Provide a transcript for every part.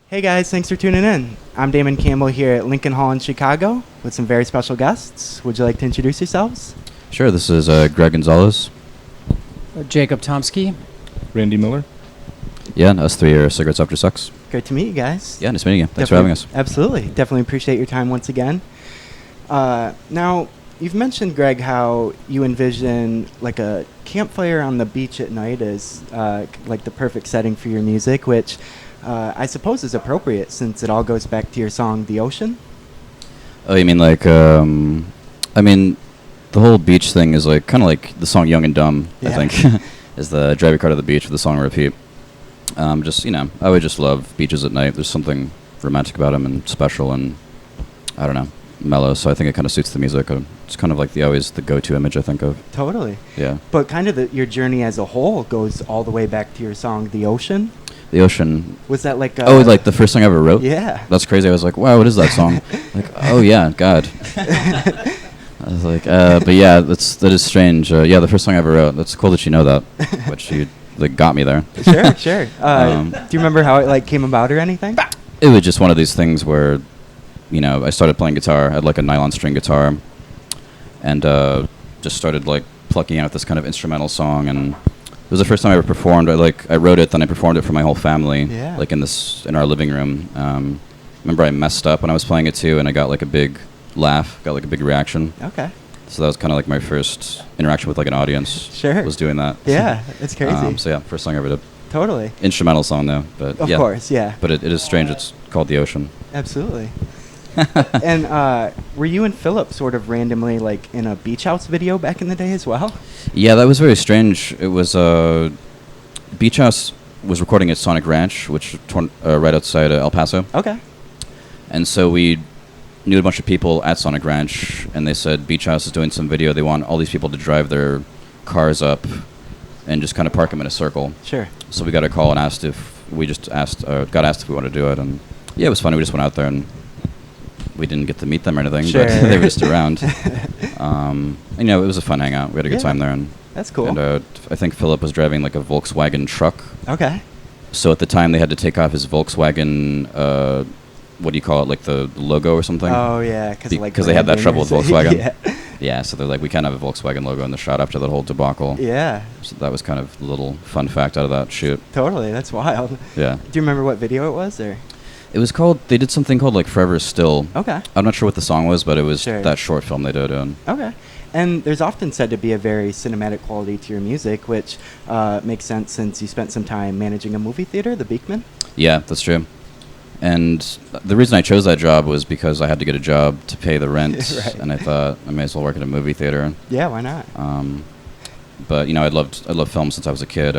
Hey guys, thanks for tuning in. I'm Damon Campbell here at Lincoln Hall in Chicago with some very special guests. Would you like to introduce yourselves? Sure, this is Greg Gonzalez. Jacob Tomsky. Randy Miller. Yeah, us three are Cigarettes After Sex. Great to meet you guys. Yeah, nice meeting you. Thanks for having us. Absolutely. Definitely appreciate your time once again. Now, you've mentioned, Greg, how you envision like a campfire on the beach at night as like the perfect setting for your music, which I suppose is appropriate since it all goes back to your song, The Ocean. Oh, you mean like, I mean, the whole beach thing is like kind of like the song Young and Dumb, Yeah. I think, is the drive your car to the beach with the song on repeat. Just, I would just love beaches at night. There's something romantic about them and special and, I don't know, mellow. So I think it kind of suits the music. It's kind of like always the go-to image I think of. Totally. Yeah. But kind of your journey as a whole goes all the way back to your song, The Ocean. The Ocean. Was that like Like the first song I ever wrote? Yeah. That's crazy. I was like, wow, what is that song? Like, oh yeah, God. I was like, but yeah, that is strange. Yeah, the first song I ever wrote. That's cool that you know that, which you got me there. Sure. Do you remember how it came about or anything? It was just one of these things where, I started playing guitar. I had like a nylon string guitar, and just started like plucking out this kind of instrumental song, and it was the first time I ever performed. I wrote it, then I performed it for my whole family, like in our living room. Remember I messed up when I was playing it too, and I got like a big laugh, got like a big reaction. Okay. So that was kind of like my first interaction with like an audience. Sure. Was doing that. Yeah, it's crazy. So yeah, first song I ever did. Totally. Instrumental song though, but Of yeah. course, yeah. But it is strange. It's called The Ocean. Absolutely. And were you and Philip sort of randomly like in a beach house video back in the day as well? Yeah, that was very strange. It was Beach House was recording at Sonic Ranch, which right outside El Paso. Okay. And so we knew a bunch of people at Sonic Ranch, and they said Beach House is doing some video. They want all these people to drive their cars up and just kind of park them in a circle. Sure. So we got a call and got asked if we wanted to do it, and yeah, it was funny. We just went out there and we didn't get to meet them or anything, Sure. but they were just around. And, it was a fun hangout. We had a good time there, and that's cool. And I think Philip was driving like a Volkswagen truck. Okay. So at the time they had to take off his Volkswagen. What do you call it? Like the logo or something? Oh yeah, because they had that trouble with Volkswagen. Yeah. Yeah, so they're like, we can't have a Volkswagen logo in the shot after that whole debacle. Yeah. So that was kind of a little fun fact out of that shoot. Totally, that's wild. Yeah. Do you remember what video it was, or? It was called. They did something called like Forever Still. Okay. I'm not sure what the song was, but it was Sure. that short film they did. Okay. And there's often said to be a very cinematic quality to your music, which makes sense since you spent some time managing a movie theater, the Beekman. Yeah, that's true. And the reason I chose that job was because I had to get a job to pay the rent, Right. and I thought I may as well work at a movie theater. Yeah, why not? But I loved film since I was a kid.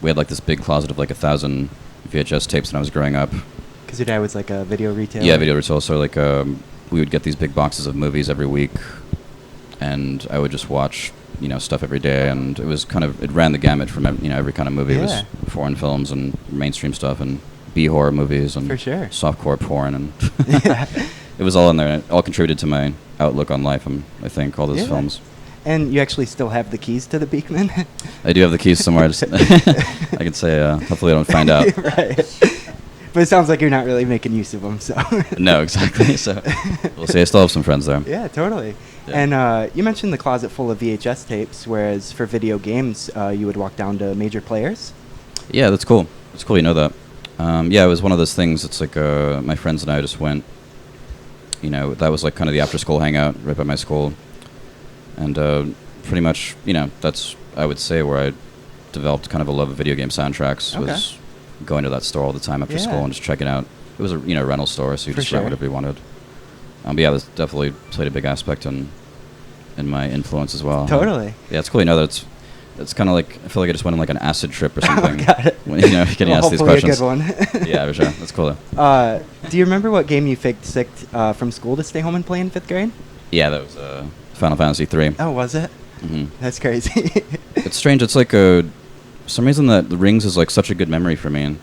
We had like this big closet of like 1,000 VHS tapes when I was growing up. Because your dad was like a video retailer. Yeah, video retail. So like we would get these big boxes of movies every week, and I would just watch stuff every day, and it ran the gamut from every kind of movie. Yeah. It was foreign films and mainstream stuff and B-horror movies and For sure. softcore porn, and Yeah. it was all in there. And it all contributed to my outlook on life, I think, all those Yeah. films. And you actually still have the keys to the Beekman? I do have the keys somewhere. I can say, hopefully I don't find out. Right. But it sounds like you're not really making use of them, so. No, exactly. So we'll see. I still have some friends there. Yeah, totally. Yeah. And you mentioned the closet full of VHS tapes, whereas for video games, you would walk down to Major Players. Yeah, that's cool. It's cool you know that. Yeah, it was one of those things. It's like my friends and I just went. That was like kind of the after-school hangout right by my school, and pretty much, that's I would say where I developed kind of a love of video game soundtracks. Okay. Was going to that store all the time after Yeah. school and just checking out. It was a rental store, so you For just sure. rent whatever you wanted. But yeah, this definitely played a big aspect in my influence as well. Totally. Yeah, it's cool. It's kind of like I feel like I just went on like an acid trip or something. Got it. When, getting Well, asked these hopefully questions. a good one. Yeah, for sure. That's cool though. Do you remember what game you faked sick from school to stay home and play in 5th grade? Yeah, that was Final Fantasy 3. Oh, was it? Mm-hmm. That's crazy. It's strange. It's like for some reason that the Rings is like such a good memory for me. And,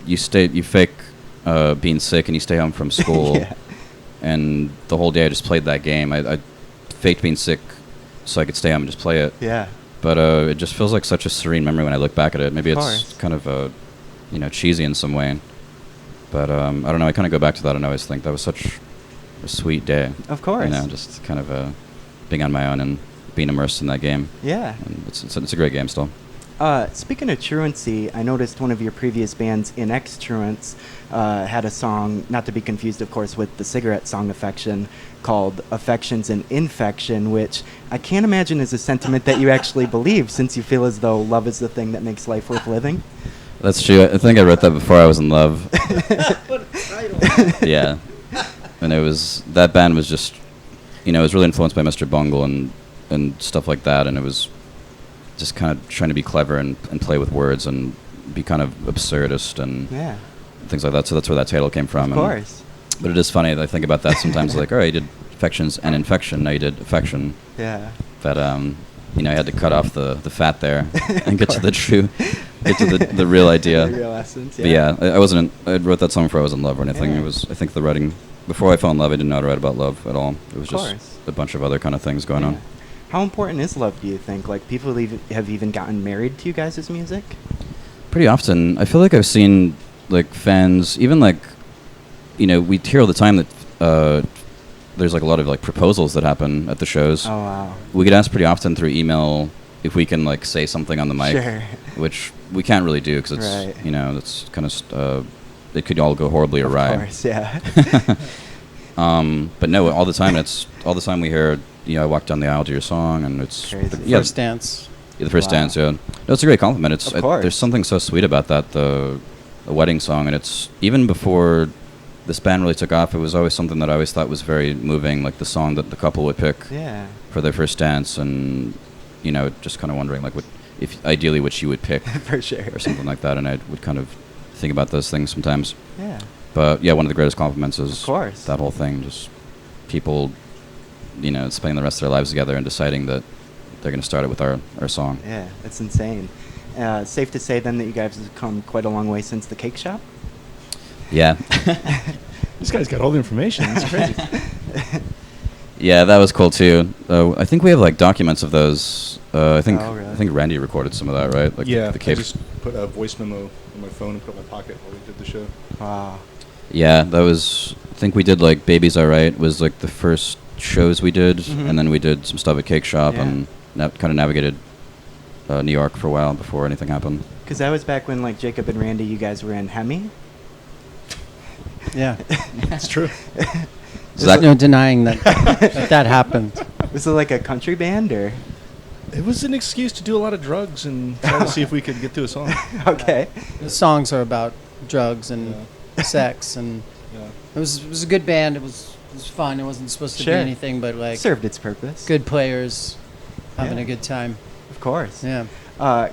you fake being sick and you stay home from school, Yeah. and the whole day I just played that game. I faked being sick so I could stay home and just play it. Yeah. But it just feels like such a serene memory when I look back at it. Maybe Of it's course. kind of cheesy in some way. But I don't know. I kind of go back to that and I always think that was such a sweet day. Of course. Just kind of being on my own and being immersed in that game. Yeah. And it's a great game still. Speaking of truancy, I noticed one of your previous bands, In X Truants, had a song, not to be confused, of course, with the cigarette song Affection, called Affections and Infection, which I can't imagine is a sentiment that you actually believe, since you feel as though love is the thing that makes life worth living. That's true. I think I wrote that before I was in love. Yeah. And that band was just, it was really influenced by Mr. Bungle and stuff like that, and it was just kind of trying to be clever and play with words and be kind of absurdist and things like that. So that's where that title came from. Of course. But it is funny. I think about that sometimes. Like, all right, you did Affections and Infection. Now you did Affection. Yeah. But I had to cut off the fat there and get to the real idea. The real essence. Yeah. But yeah, I wrote that song before I was in love or anything. Yeah. It was. I think the writing before I fell in love, I didn't know how to write about love at all. It was just a bunch of other kind of things going on. How important is love, do you think? Like, people have even gotten married to you guys' music? Pretty often. I feel like I've seen, like, fans, even, like, we hear all the time that there's, like, a lot of, like, proposals that happen at the shows. Oh, wow. We get asked pretty often through email if we can, like, say something on the mic. Sure. Which we can't really do because it's, it's kind of, it could all go horribly awry. Of course, yeah. But no, all the time we hear, I walked down the aisle to your song, and it's First dance. Yeah, the first dance. Yeah, no, it's a great compliment. Of course. There's something so sweet about that, the wedding song, and it's even before this band really took off. It was always something that I always thought was very moving, like the song that the couple would pick for their first dance, and just kind of wondering like ideally what you would pick for sure or something like that, and I would kind of think about those things sometimes. Yeah. But yeah, one of the greatest compliments is of course that whole thing, just people spending the rest of their lives together and deciding that they're going to start it with our song. Yeah, that's insane. Safe to say then that you guys have come quite a long way since the cake shop? Yeah. This guy's got all the information. It's crazy. Yeah, that was cool too. I think we have like documents of those. I think Randy recorded some of that, right? Like yeah, the cake. I just put a voice memo in my phone and put it in my pocket while we did the show. Wow. Yeah, that was. I think we did like Baby's Alright was like the first shows we did, and then we did some stuff at Cake Shop and kind of navigated New York for a while before anything happened. Because that was back when like Jacob and Randy, you guys were in Hemme. Yeah, it's true. There's no denying that that happened. Was it like a country band or? It was an excuse to do a lot of drugs and try to see if we could get through a song. Okay. The songs are about drugs and sex, and it was a good band. It was fun. It wasn't supposed to be anything but like served its purpose. Good players having a good time. Of course. Yeah.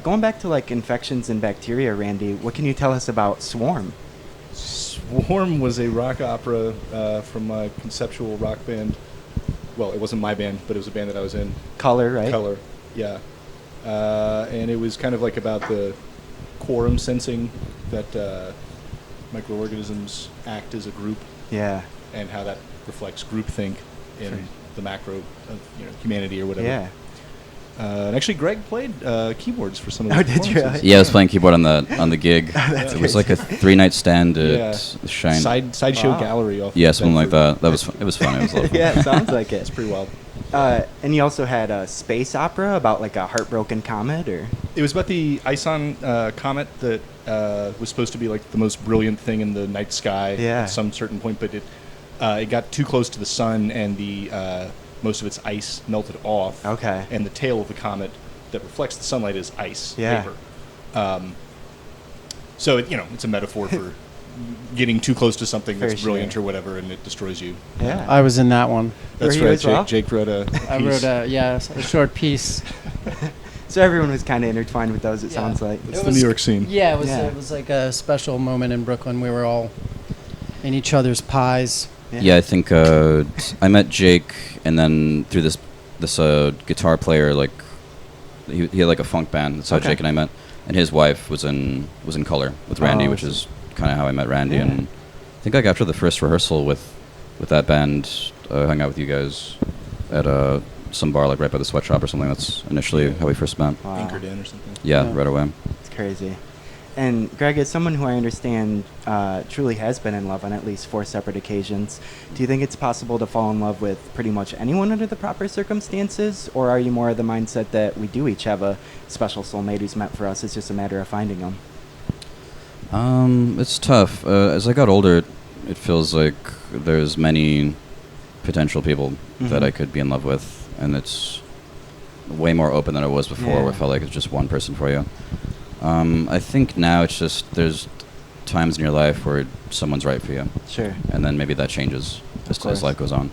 Going back to like infections and bacteria, Randy, what can you tell us about Swarm? Swarm was a rock opera from my conceptual rock band. Well, it wasn't my band, but it was a band that I was in. Color, right? Color, yeah. And it was kind of like about the quorum sensing that microorganisms act as a group. Yeah. And how that reflects groupthink in the macro of humanity or whatever. Yeah. And actually, Greg played keyboards for some of the performances. Did you really? Yeah, I was playing keyboard on the gig. It was like a 3-night stand at Shine. Sideshow Gallery off. Yeah, something like that. It was fun. It was a lot of fun. Yeah, it sounds like it. It's pretty wild. And you also had a space opera about like a heartbroken comet, or? It was about the Ison comet that was supposed to be like the most brilliant thing in the night sky at some certain point, but it got too close to the sun and the most of its ice melted off. Okay. And the tail of the comet that reflects the sunlight is ice vapor. So it's a metaphor for getting too close to something that's brilliant or whatever, and it destroys you. Yeah. I was in that one. That's right. Jake wrote a piece. I wrote a short piece. So everyone was kind of intertwined with those. It sounds like it's the New York scene. Yeah, it was like a special moment in Brooklyn. We were all in each other's pies. Yeah, I think I met Jake, and then through this guitar player, like he had like a funk band. That's how Jake and I met, and his wife was in Color with Randy, which is kind of how I met Randy. And I think like after the first rehearsal with that band, I hung out with you guys at some bar like right by the sweatshop or something. That's initially how we first met. Wow. Anchored in or something. Yeah, right away. It's crazy. And Greg, as someone who I understand truly has been in love on at least 4 separate occasions, do you think it's possible to fall in love with pretty much anyone under the proper circumstances? Or are you more of the mindset that we do each have a special soulmate who's meant for us? It's just a matter of finding them. It's tough. As I got older, it feels like there's many potential people that I could be in love with, and it's way more open than it was before, where it felt like it's just one person for you. I think now it's just there's times in your life where someone's right for you. Sure. And then maybe that changes as life goes on.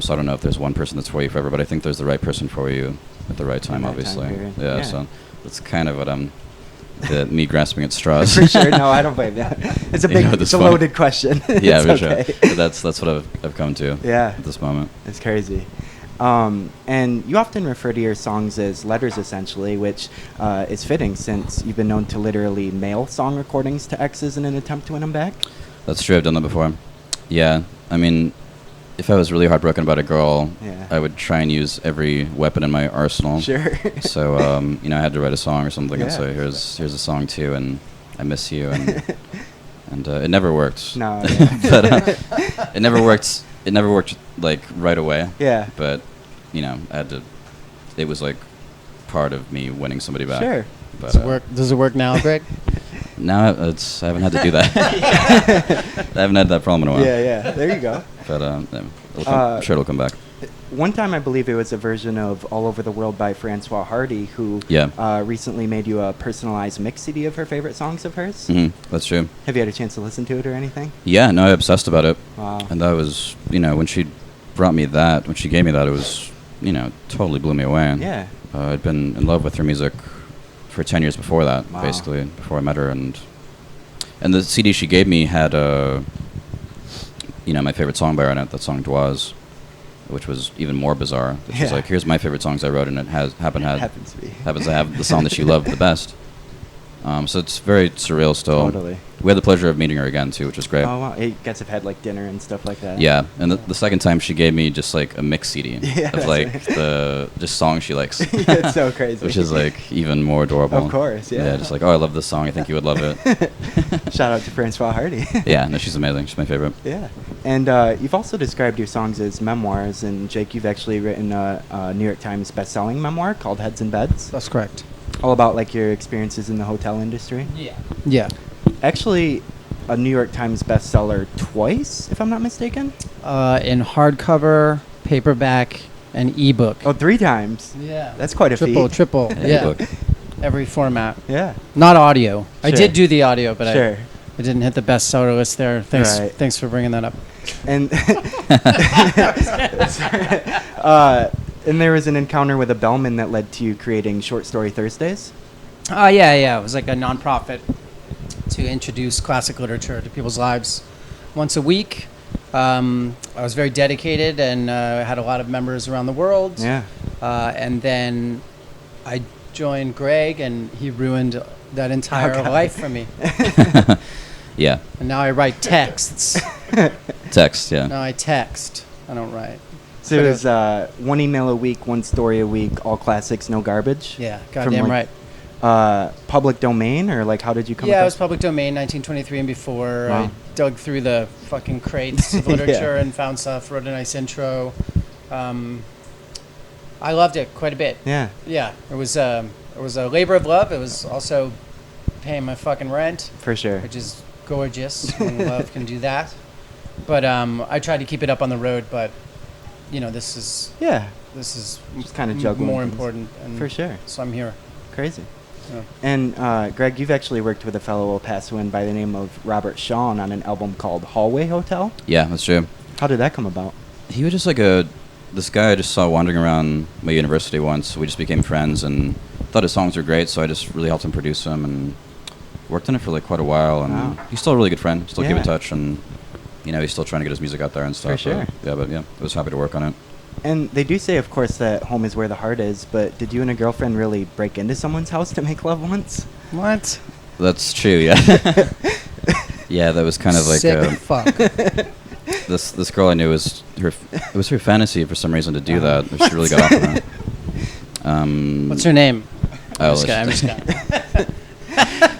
So I don't know if there's one person that's for you forever, but I think there's the right person for you at the right time, obviously. Yeah, so that's kind of what me grasping at straws. For sure. No, I don't blame that. It's a big, it's a loaded question. Yeah, for sure. But that's what I've come to at this moment. It's crazy. And you often refer to your songs as letters, essentially, which is fitting since you've been known to literally mail song recordings to exes in an attempt to win them back. That's true. I've done that before. Yeah. I mean, if I was really heartbroken about a girl, I would try and use every weapon in my arsenal. Sure. So, I had to write a song or something and say, here's a song too, and I miss you, and it never worked. No. But it never worked. It never worked like right away. Yeah. But I had to. It was like part of me winning somebody back. Sure. But, Does it work now, Greg? Now I haven't had to do that. I haven't had that problem in a while. Yeah. There you go. But I'm sure it'll come back. One time, I believe it was a version of All Over the World by Francois Hardy, who recently made you a personalized mix CD of her favorite songs of hers. Mm-hmm. That's true. Have you had a chance to listen to it or anything? Yeah, no, I obsessed about it. Wow. And that was, when she brought me that, when she gave me that, it was, totally blew me away. Yeah. I'd been in love with her music for 10 years before that, basically, before I met her. And the CD she gave me had, my favorite song by her on it, that song Dwaz, which was even more bizarre. She's like, here's my favorite songs I wrote, and it happens to have the song that she loved the best. So it's very surreal still. Totally. We had the pleasure of meeting her again, too, which was great. Oh, wow. You guys have had, dinner and stuff like that? Yeah. And the second time, she gave me just, a mix CD of, the just songs she likes. It's so crazy. Which is, even more adorable. Of course, yeah. Yeah, just I love this song. I think you would love it. Shout out to Francois Hardy. Yeah, no, she's amazing. She's my favorite. Yeah. And you've also described your songs as memoirs. And, Jake, you've actually written a New York Times best-selling memoir called Heads and Beds. That's correct. All about, your experiences in the hotel industry? Yeah. Actually, a New York Times bestseller twice, if I'm not mistaken? In hardcover, paperback, and ebook. Oh, 3 times? Yeah. That's quite a feat. Triple. Yeah. Ebook. Every format. Yeah. Not audio. Sure. I did do the audio, but sure. I didn't hit the bestseller list there. Thanks for bringing that up. And and there was an encounter with a Bellman that led to you creating Short Story Thursdays? Yeah. It was like a nonprofit to introduce classic literature to people's lives once a week. I was very dedicated and had a lot of members around the world. Yeah. And then I joined Greg, and he ruined that entire life for me. Yeah. And now I write texts. Text, yeah. Now I text. I don't write. So it was 1 email a week, 1 story a week, all classics, no garbage? Yeah, goddamn right. Public domain, or how did you come? Yeah, it was public domain, 1923 and before. Wow. I dug through the fucking crates of literature and found stuff. Wrote a nice intro. I loved it quite a bit. Yeah. Yeah, it was a labor of love. It was also paying my fucking rent. For sure. Which is gorgeous when love can do that. But I tried to keep it up on the road, but this is just kind of juggling more things. Important. And for sure. So I'm here. Crazy. Yeah. And Greg, you've actually worked with a fellow El Pasoan by the name of Robert Shawn on an album called Hallway Hotel. Yeah, that's true. How did that come about? He was just this guy I just saw wandering around my university once. We just became friends and thought his songs were great, so I just really helped him produce them and worked on it for quite a while. And he's still a really good friend. Still keep in touch, and he's still trying to get his music out there and stuff. For sure. But I was happy to work on it. And they do say, of course, that home is where the heart is, but did you and a girlfriend really break into someone's house to make love once? What? That's true, yeah. Yeah, that was kind of like sick fuck. This girl I knew it was her fantasy for some reason to do that. She really got off on that. What's her name? I'm just kidding.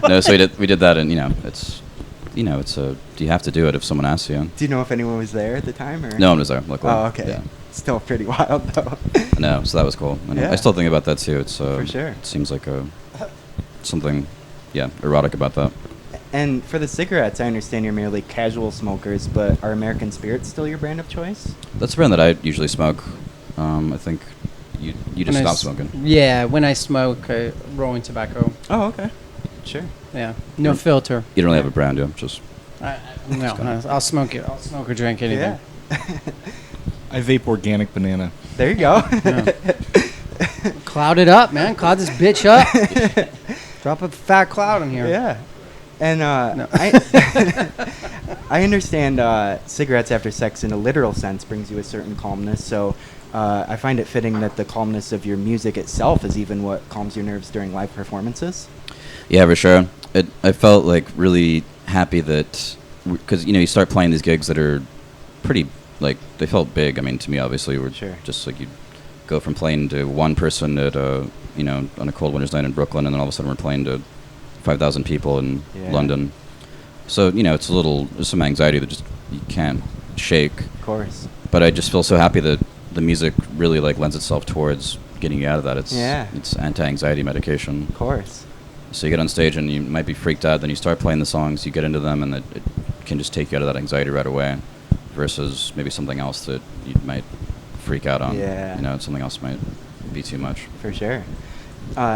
No, so we did that, and it's do you have to do it if someone asks you? Do you know if anyone was there at the time, or? No one was there. Luckily. Oh, okay. Yeah. Still pretty wild though. No, so that was cool. And Yeah. I still think about that too. It's For sure. It seems like something, erotic about that. And for the cigarettes, I understand you're merely casual smokers, but are American Spirits still your brand of choice? That's the brand that I usually smoke. I think you just When I stopped smoking. Yeah, when I smoke, rolling tobacco. Oh, okay. Sure. Yeah, no filter. You don't really have a brand, just. No, I'll smoke it. I'll smoke or drink anything. Yeah. I vape organic banana. There you go. Yeah. Cloud it up, man. Cloud this bitch up. Drop a fat cloud in here. Yeah. And No. I understand cigarettes after sex in a literal sense brings you a certain calmness. So I find it fitting that the calmness of your music itself is even what calms your nerves during live performances. Yeah, for sure. I felt like really happy that because you start playing these gigs that are pretty they felt big. I mean, to me, obviously, we're Sure. just like you go from playing to one person at on a cold winter's night in Brooklyn, and then all of a sudden we're playing to 5,000 people in Yeah. London. So it's there's some anxiety that just you can't shake. Of course. But I just feel so happy that the music really lends itself towards getting you out of that. It's anti-anxiety medication. Of course. So you get on stage and you might be freaked out, then you start playing the songs, you get into them, and it can just take you out of that anxiety right away. Versus maybe something else that you might freak out on. Yeah. Something else might be too much. For sure.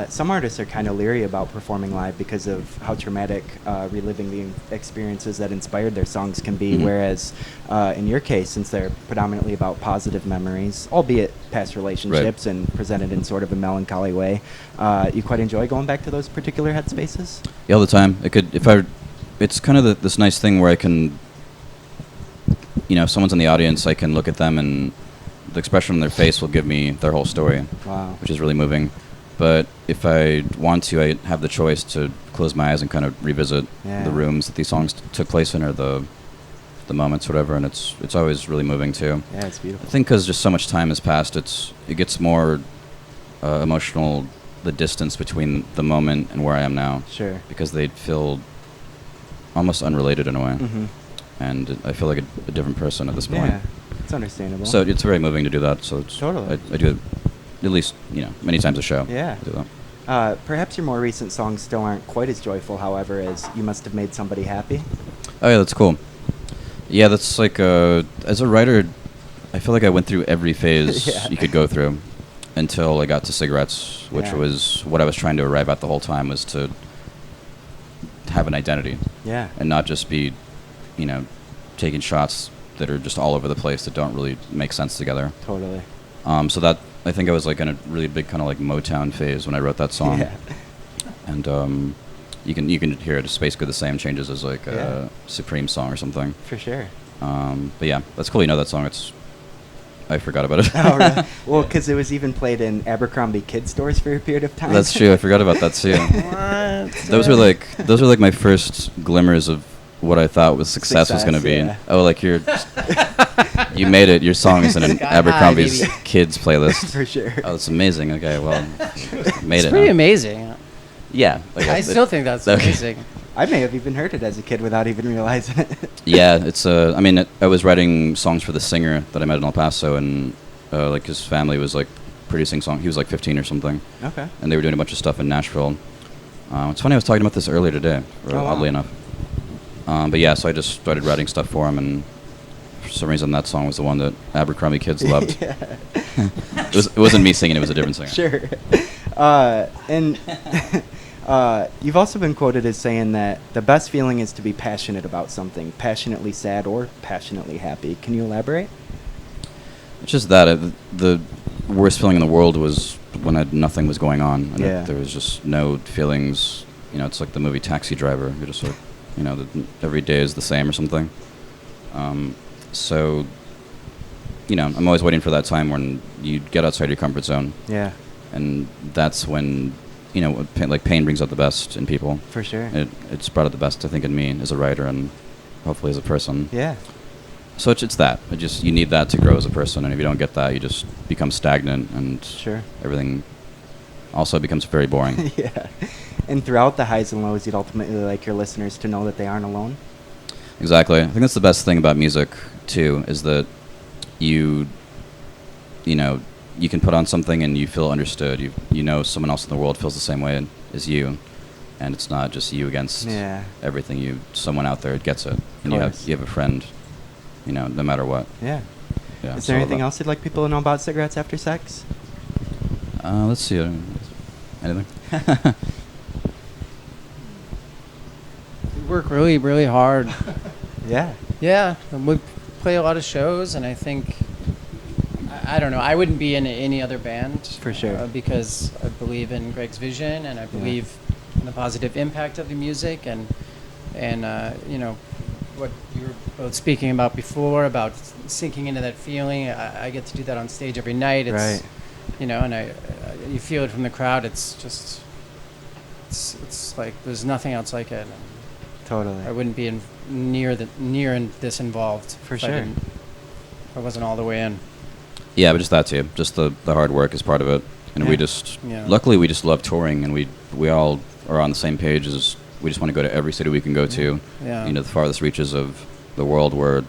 Some artists are kind of leery about performing live because of how traumatic reliving the experiences that inspired their songs can be. Mhm. Whereas in your case, since they're predominantly about positive memories, albeit past relationships and presented in sort of a melancholy way, you quite enjoy going back to those particular headspaces? Yeah, all the time. It's kind of this nice thing where I can, if someone's in the audience, I can look at them and the expression on their face will give me their whole story. Wow. Which is really moving. But if I want to, I have the choice to close my eyes and kind of revisit Yeah. the rooms that these songs took place in, or the moments, whatever. And it's always really moving too. Yeah, it's beautiful. I think because just so much time has passed, it gets more emotional. The distance between the moment and where I am now, Sure. because they feel almost unrelated in a way, Mm-hmm. and I feel like a different person at this point. Yeah, it's understandable. So it's very moving to do that. So it's Totally. I do it at least many times a show. Yeah. I do that. Perhaps your more recent songs still aren't quite as joyful, however, as You Must Have Made Somebody Happy. Oh yeah, that's cool. Yeah, that's like as a writer, I feel like I went through every phase Yeah. you could go through until I got to Cigarettes, which Yeah. was what I was trying to arrive at the whole time, was to have an identity Yeah. and not just be, taking shots that are just all over the place that don't really make sense together. Totally. So that I think I was like in a really big kind of like Motown phase when I wrote that song. Yeah. And you can hear it. It's basically the same changes as like Yeah. a Supreme song or something. For sure. But yeah, that's cool. You know that song. I forgot about it. Oh, really? Well, because it was even played in Abercrombie kid stores for a period of time. That's true. I forgot about that too. What? Those were like my first glimmers of what I thought was success was going to be. Yeah. Oh, like you made it. Your song is in an Sky high, Abercrombie's baby. kids playlist. For sure. Oh, that's amazing. Okay, well, made It's it. pretty huh? amazing. Yeah. Like I still think that's Okay. amazing. I may have even heard it as a kid without even realizing it. Yeah, it's I mean, I was writing songs for the singer that I met in El Paso, and like his family was like producing songs. He was like 15 or something, Okay. and they were doing a bunch of stuff in Nashville. It's funny, I was talking about this earlier today, Oh, wow. oddly enough. But yeah, so I just started writing stuff for him, and for some reason that song was the one that Abercrombie kids loved. Yeah. It wasn't me singing; it was a different singer. Sure. And you've also been quoted as saying that the best feeling is to be passionate about something, passionately sad or passionately happy. Can you elaborate? It's just that the worst feeling in the world was when nothing was going on, and Yeah. there was just no feelings. It's like the movie Taxi Driver. You're just like, every day is the same or something. So, I'm always waiting for that time when you get outside your comfort zone, Yeah, and that's when, pain brings out the best in people. for sure. It's brought out the best, I think, in me as a writer and hopefully as a person. Yeah, So it's that. You need that to grow as a person, and if you don't get that, you just become stagnant, and sure. everything also becomes very boring. Yeah. And throughout the highs and lows, you'd ultimately like your listeners to know that they aren't alone. Exactly. I think that's the best thing about music too, is that you know, you can put on something and you feel understood. You know someone else in the world feels the same way as you, and it's not just you against everything. Someone out there gets it, and you have a friend, you know, no matter what. Yeah. Yeah. Is there anything else you'd like people to know about Cigarettes After Sex? Let's see. Anything? We work really, really hard. Yeah. Yeah, we play a lot of shows, and I think, I don't know, I wouldn't be in any other band. For sure. Because I believe in Greg's vision, and I believe in the positive impact of the music, and you know, what you were both speaking about before, about sinking into that feeling. I get to do that on stage every night. It's, you know, and you feel it from the crowd. It's just, it's like there's nothing else like it. Totally. I wouldn't be near this involved. For sure. I wasn't all the way in. Yeah, but just that too. Just the hard work is part of it, and we just luckily we just love touring, and we all are on the same page. As we just want to go to every city we can go to. Yeah. You know, the farthest reaches of the world. We're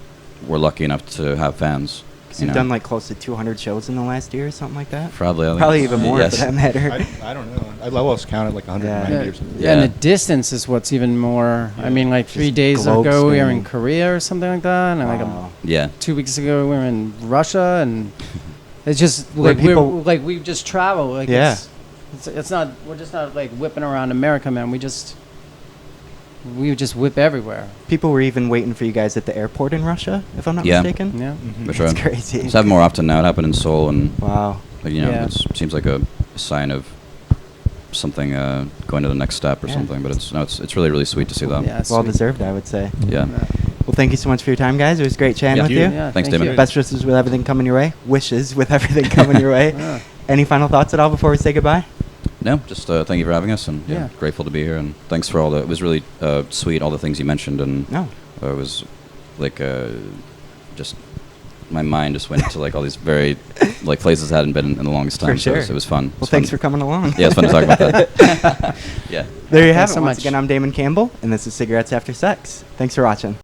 lucky enough to have fans. You've done like close to 200 shows in the last year or something like that? Probably even more for that matter. I don't know. I lost count at like 190 or something. Yeah, and the distance is what's even more. I mean, like 3 days ago we were in Korea or something like that, and like 2 weeks ago we were in Russia, and it's just like we just travel. Like it's not, we're just not like whipping around America, man. We just whip everywhere. People were even waiting for you guys at the airport in Russia, if I'm not mistaken. Yeah, for sure. That's crazy. It's happening more often now. It happened in Seoul, and you know, it seems like a sign of something going to the next step or something. But it's really, really sweet to see that. Yeah, well deserved, I would say. Yeah. Well, thank you so much for your time, guys. It was great chatting with you. Yeah, thanks, Damon. you. Best wishes with everything coming your way. Wishes with everything coming your way. Any final thoughts at all before we say goodbye? No, just thank you for having us, and grateful to be here, and thanks for it was really sweet, all the things you mentioned, and it was like just my mind just went to like all these very like places I hadn't been in the longest time. For sure. So it was fun. Well, thanks for coming along. Yeah, it's fun to talk about that. Yeah. There you have it. So Once much. again, I'm Damon Campbell, and this is Cigarettes After Sex. Thanks for watching.